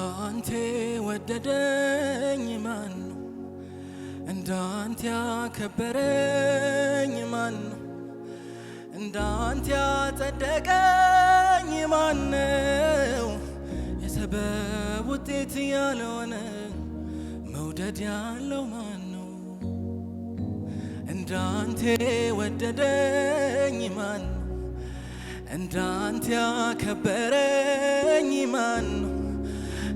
እንዳንተ ወደደኝ ማን ነው? እንዳንተ ያከበረኝ ማን ነው? እንዳንተ ያጸደቀኝ ማን ነው? የሰበብ ውጤት ያልሆነ መውደድ ያለው ማን ነው? እንዳንተ ወደደኝ ማን ነው? እንዳንተ ያከበረኝ ማን ነው?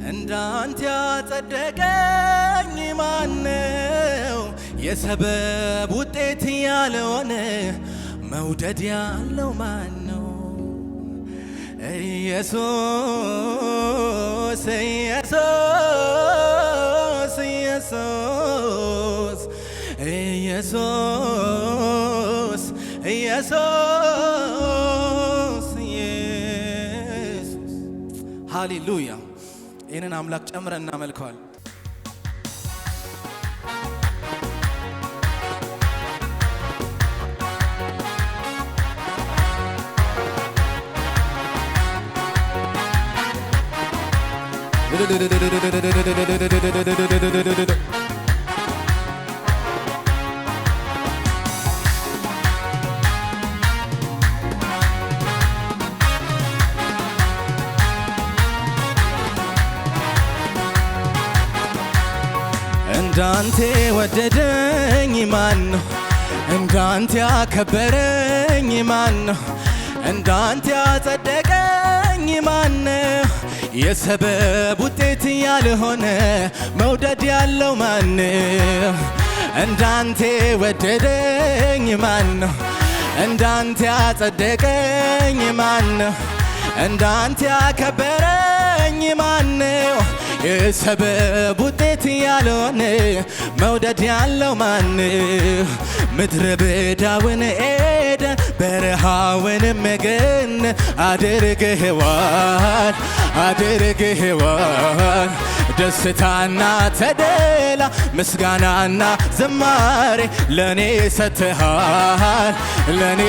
እንዳንተ ያጸደቀኝ ማን ነው? የሰበብ ውጤት ያልሆነ መውደድ ያለው ማን ነው? ኢየሱስ ኢየሱስ ኢየሱስ ኢየሱስ ኢየሱስ ኢየሱስ ሃሌሉያ። ይህንን አምላክ ጨምረን እናመልከዋል። እንዳንተ ወደደኝ ማን ነው? እንዳንተ ያከበረኝ ማን ነው? እንዳንተ ያጸደቀኝ ማን ነው? የሰበብ ውጤት ያልሆነ መውደድ ያለው ማን ነው? እንዳንተ ወደደኝ ማን ነው? እንዳንተ ያጸደቀኝ ማን ነው? እንዳንተ ያከበረኝ ማን ነው? የሰበብ ውጤት ያልሆነ መውደድ ያለው ማን ነው? ምድረ በዳውን ኤደን በረሃውንም ገነት አድርገኸዋል አድርገኸዋል። ደስታና ተድላ ምስጋናና ዝማሬ ለኔ ሰጥተሃል ለኔ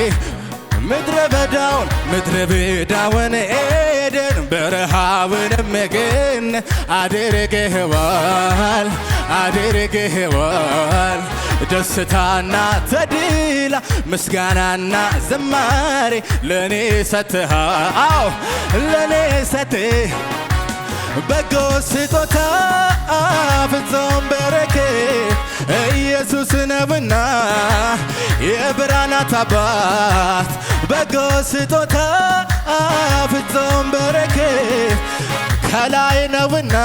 ምድረ በዳውን ኤደን በረሃውንም ገነት አድርገኸዋል አድርገኸዋል። ደስታና ተድላ ምስጋናና ዝማሬ ለኔ ሰጥተሃል ለኔ ሰጥተህ በጎ ስጦታ ፍጹም በረከት ኢየሱስ ነውና የብርሃናት አባት በጎ ስጦታ ፍጹም በረከት ከላይ ነውና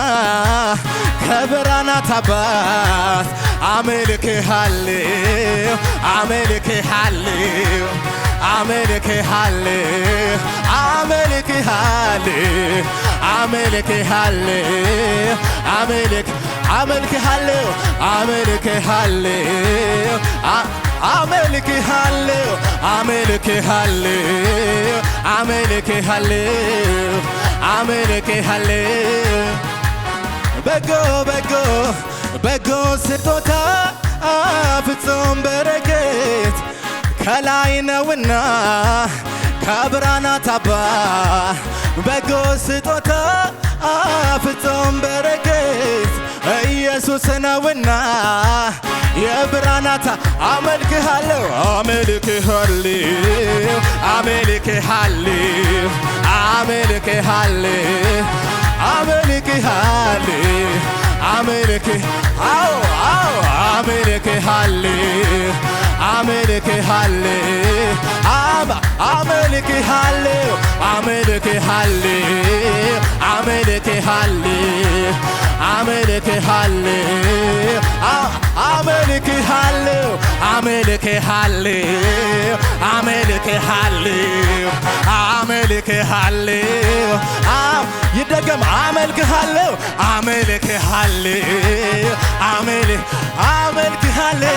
ከብርሃናት አባት አመልክሃለሁ አመልክሃለሁ አመልክሃለሁ አመልክሃለሁ አመልክሃለሁ አመልክሃለሁ አመልክሃለሁ አመልክሃለሁ አመልክሃለሁ አመልክሃለሁ አመልክሃለሁ በጎ በጎ በጎ ስጦታ ፍጹም በረከት ከላይ ነውና ከብርሃናት አባት በጎ ስጦታ ፍጹም በረከት ኢየሱስ ነውና የብርሃናት አመልክሃለሁ አመልክሃለሁ አመልክሃለሁ አመልክሃለሁ አመልክሃለሁ አመልክሃለሁ አመልክሃለሁ አመልክሃለሁ አመልክሃለሁ አመልክሃለሁ አመልክሃለሁ አመልክሃለሁ አመልክሃለሁ አመልክሃለሁ አመልክሃለሁ አመልክሃለሁ ይደገም አመልክሃለሁ አመልክሃለሁ አመልክሃለሁ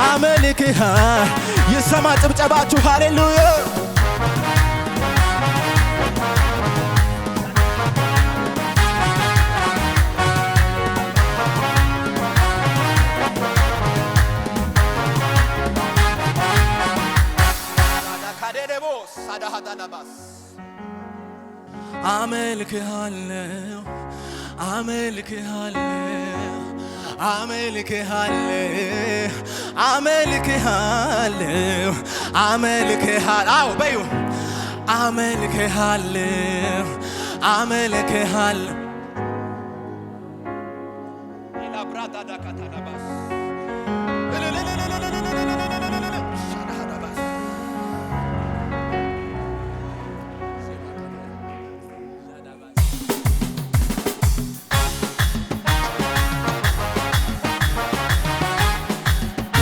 አመልክሃ ይሰማ ጭብጨባችሁ ሃሌሉያ አመልክሃለሁ አመልክሃለሁ አመልክሃለሁ አመልክሃለሁ አመልክሃለሁ አዎ በዩ አመልክሃለሁ አመልክሃለሁ ኢላብራታ ዳካታዳባስ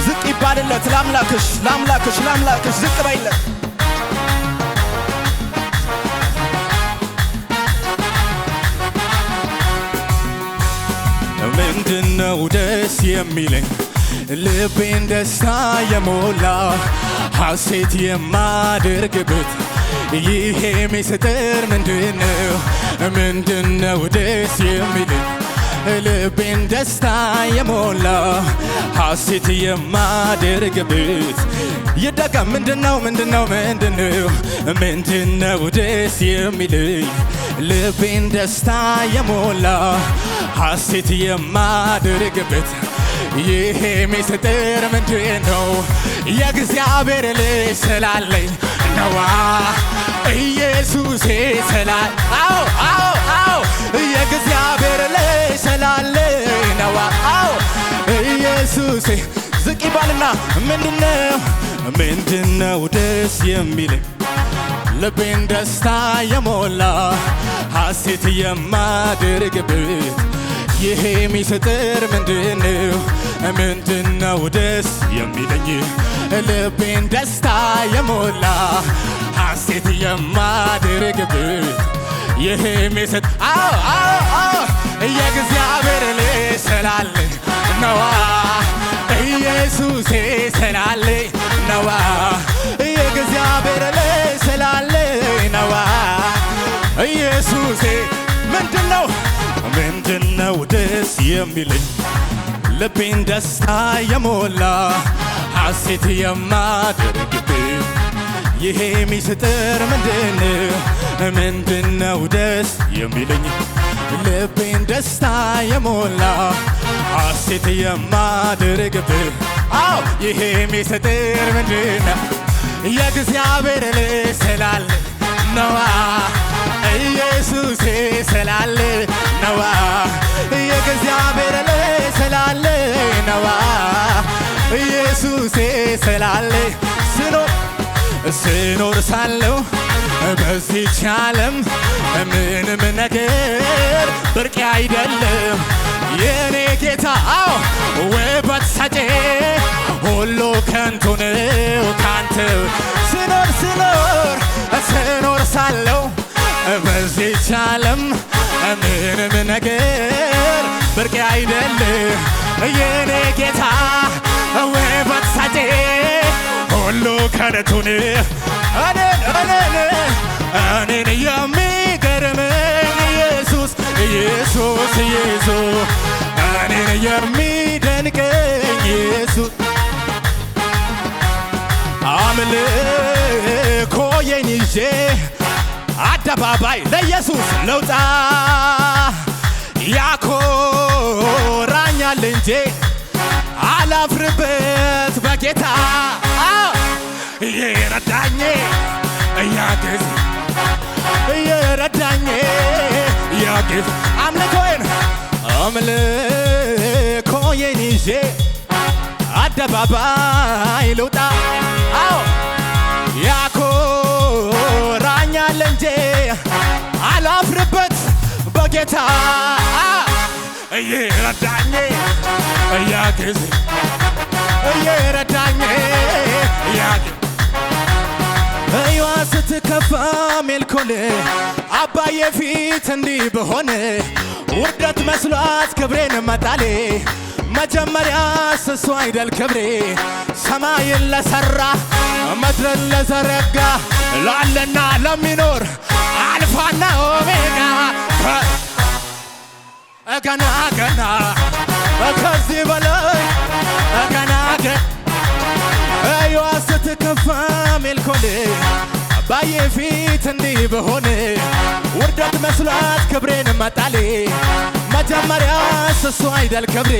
ዝቅ ይባልለት ለአምላክሽ ለአምላክሽ ለአምላክሽ ዝቅ በይለት ምንድነው ደስ የሚለኝ ልቤን ደስታ የሞላ ሐሴት የማደርግበት ይሄ ምስጢር ምንድነው ምንድነው ደስ የሚለኝ ልቤን ደስታ የሞላ ሐሴት የማደርግበት ይደገም ምንድነው ምንድነው ምንድነው ምንድነው ደስ የሚለኝ ልቤን ደስታ የሞላ ሐሴት የማደርግበት ይሄ ምስጢር ምንድነው የእግዚአብሔር ልጅ ስላለኝ ነዋ ኢየሱሴ ስላለኝ አዎ አዎ አዎ የእግዚአብሔር ልጅ ስላለኝ ነዋ አዎ ኢየሱሴ ዝቅ ይባልና ምንድነው ደስ የሚለኝ ልቤን ደስታ የሞላ ሐሴት የማደርግበት ይሄ ምስጢር ምንድነው ደስ የሚለኝ ልቤን ደስታ የሞላ ሐሴት የማደርግበት ይሄ ምስጢር አዎ አዎ አዎ የእግዚአብሔር ልጅ ስላለኝ ነዋ ኢየሱሴ ስላለኝ ነዋ የእግዚአብሔር ልጅ ስላለኝ ነዋ ኢየሱሴ ምንድነው ደስ የሚለኝ ልቤን ደስታ የሞላ ሐሴት የማደርግበት ይሄ ምስጢር ምንድነው ደስ የሚለኝ ልቤን ደስታ የሞላ ሐሴት የማደርግበት አዎ ይሄ ምስጢር ምንድነው የእግዚአብሔር ልጅ ስላለኝ ነዋ ኢየሱሴ ስላለኝ ነዋ የእግዚአብሔር ልጅ ስላለኝ ነዋ ኢየሱሴ ስላለኝ ስኖር ሳለሁ በዚህች ዓለም ምንም ነገር ብርቅ አይደለም የኔ ጌታ አዎ ውበት ሰጪ ሁሉ ከንቱ ነው ካንተ ስኖር ሳለሁ በዚህች ዓለም ምንም ነገር ብርቅ አይደለም የኔ ጌታ ውበት ሰጪ ሁሉ ከንቱ ነው እኔን የሚገርመኝ ኢየሱስ እኔን የሚደንቀኝ ኢየሱስ አምልኮዬን ይዤ አደባባይ ለኢየሱስ ልውጣ ያኮራኛል እንጂ አላፍርበት በጌታ የረዳኝ ያግዝ አምልኮዬን ይዤ አደባባይ ልውጣ አዎ ያኮራኛል እንጂ አላፍርበት በጌታ የረዳኝ ያግዝ እዩዋ ስትከፋ ሜልኮል አባዬ ፊት እንዲህ በሆነ ውርደት መስሏት ክብሬን መጣሌ መጀመሪያ እሱ አይደል ክብሬ ሰማይን ለሠራ ምድርን ለዘረጋ ላለና ለሚኖር አልፋና ኦሜጋ ገና ከዚህ በላይ ገና እዩዋ ስትከፋ ሜልኮል ባየ ፊት እንዲህ በሆነ ውርደት መስሏት ክብሬን መጣሌ መጀመሪያ እሱ አይደል ክብሬ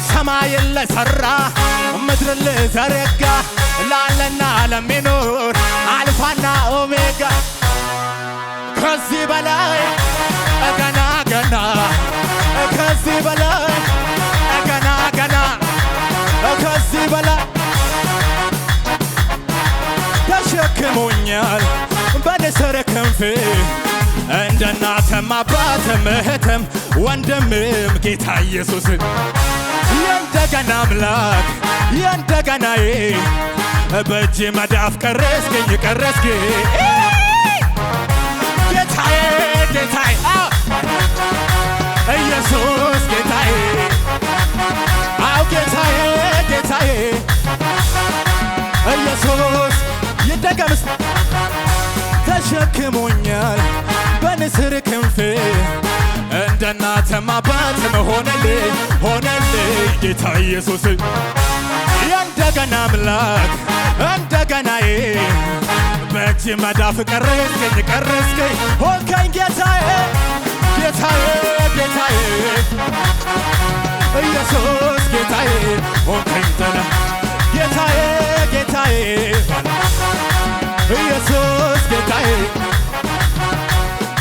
ሰማይን ለሠራ ምድርን ለዘረጋ ላለና ለሚኖር አልፋና ኦሜጋ ከዚህ በላይ ገና ገና ከዚህ በላይ ገና ገና ከዚህ በላይ ተሸክሞኛል በንስር ክንፍ እንደ እናትም አባትም እህትም ወንድምም ጌታ ኢየሱስ የእንደገና አምላክ የእንደገናዬ በእጅ መዳፍ ቀረስከኝ ጌታዬ ጌታዬ ኢየሱስ ጌታዬ አው ጌታዬ ጌታዬ ኢየሱስ ይደገምስ ተሸክሞኛል በንስር ክንፍ እንደ እናትም አባትም ሆነልኝ ጌታ ኢየሱስ የእንደገና አምላክ እንደገናዬ በእጅ መዳፍ ቀረስከኝ ሆንከኝ ጌታዬ ጌታዬ ጌታዬ ኢየሱስ ጌታዬ ሆንከኝ ጌታዬ ጌታዬ ኢየሱስ ጌታዬ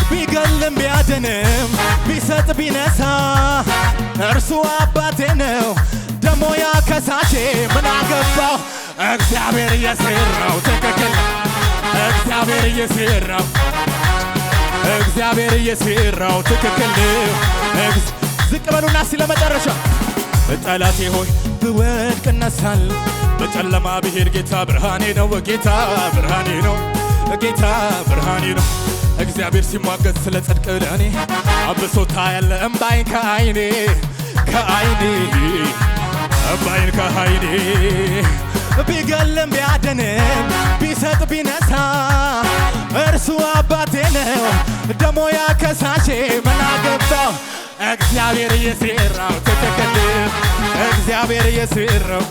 ቢገልም ቢያድንም ቢሰጥ ቢነሳ እርሱ አባቴ ነው ደሞ ያከሳሼ ምን አገባው እግዚአብሔር የሠራው ትክክል እግዚአብሔር የሠራው ትክክል ዝቅ በሉና ስለመጨረሻ ጠላቴ ሆይ ብወድቅ እነሳለሁ በጨለማ ብሄድ ጌታ ብርሃኔ ነው ጌታ ብርሃኔ ነው ጌታ ብርሃኔ ነው እግዚአብሔር ሲሟገት ስለ ጽድቅ ለእኔ አብሶታ ያለ እምባይን ከዓይኔ እምባይን ከዓይኔ ቢገልም ቢያድንም ቢሰጥ ቢነሳ እርሱ አባቴ ነው ደሞ ያከሳሼ ምን አገባው እግዚአብሔር የሠራው ትክክል እግዚአብሔር የሠራው